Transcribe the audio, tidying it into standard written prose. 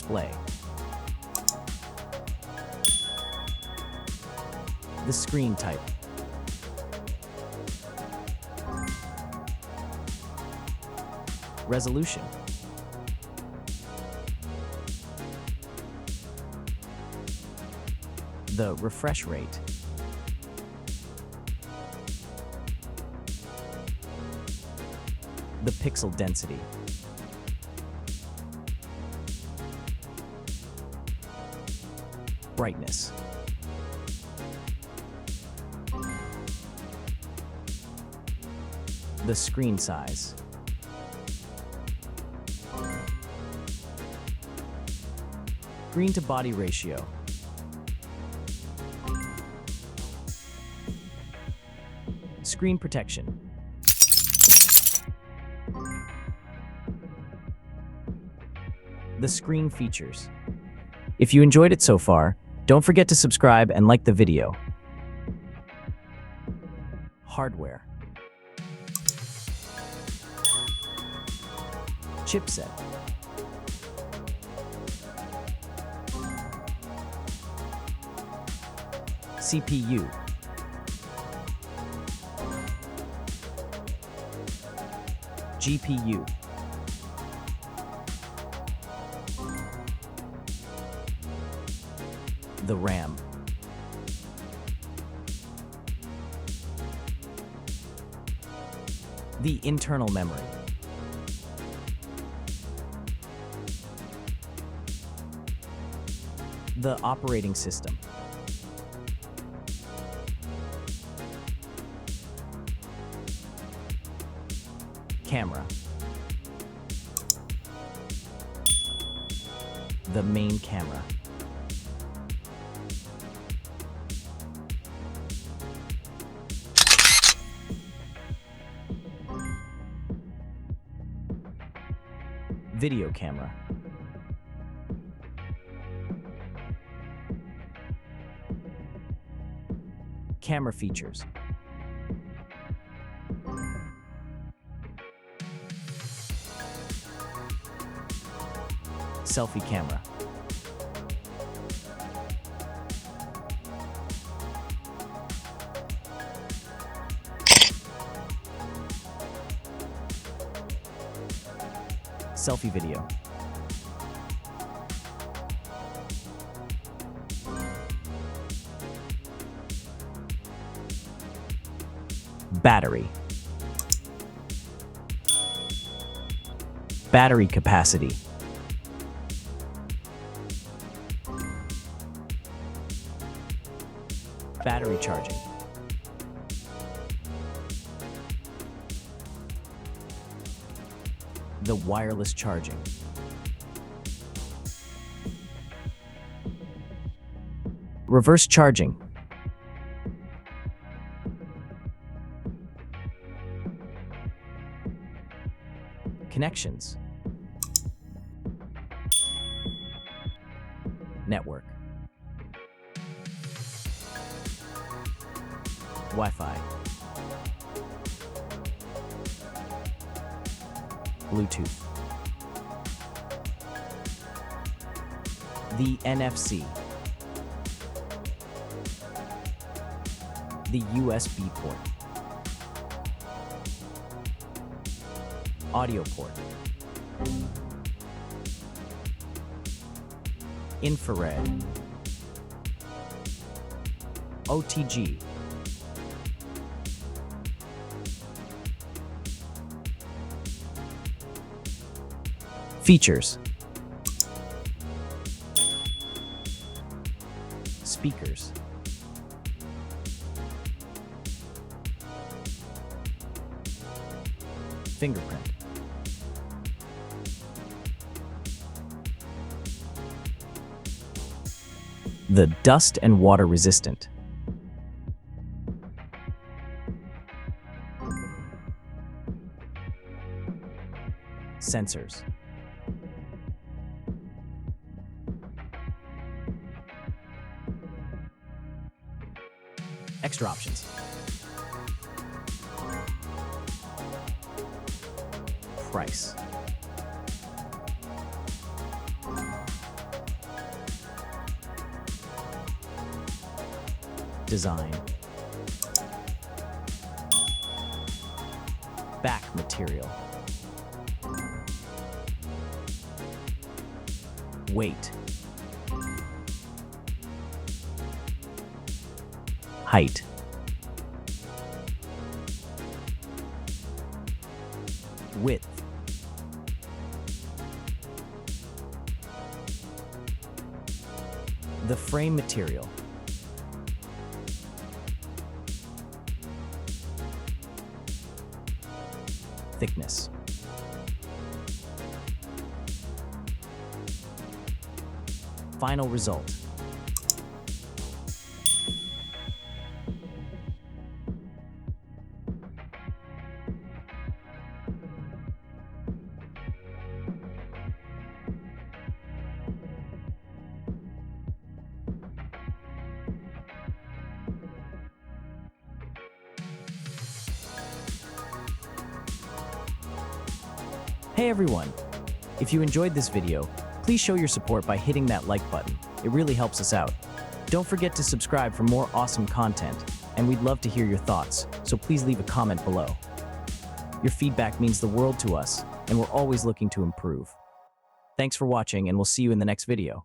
display. The screen type. Resolution. The refresh rate. The pixel density. Brightness. The screen size. Screen to body ratio. Screen protection. The screen features. If you enjoyed it so far, don't forget to subscribe and like the video. Hardware. Chipset. CPU. GPU. The RAM. The internal memory. The operating system. Camera. The main camera. Video camera. Camera features. Selfie camera. Selfie video. Battery. Battery capacity. Battery charging. The wireless charging. Reverse charging. Connections. Network. Wi-Fi. Bluetooth. The NFC. The USB port. Audio port. Infrared. OTG. Features. Speakers. Fingerprint. The dust and water resistant. Sensors. Extra options. Price. Design. Back material. Weight. Height. Width. The frame material. Thickness. Final result. Hey everyone! If you enjoyed this video, please show your support by hitting that like button. It really helps us out. Don't forget to subscribe for more awesome content, and we'd love to hear your thoughts, so please leave a comment below. Your feedback means the world to us, and we're always looking to improve. Thanks for watching, and we'll see you in the next video.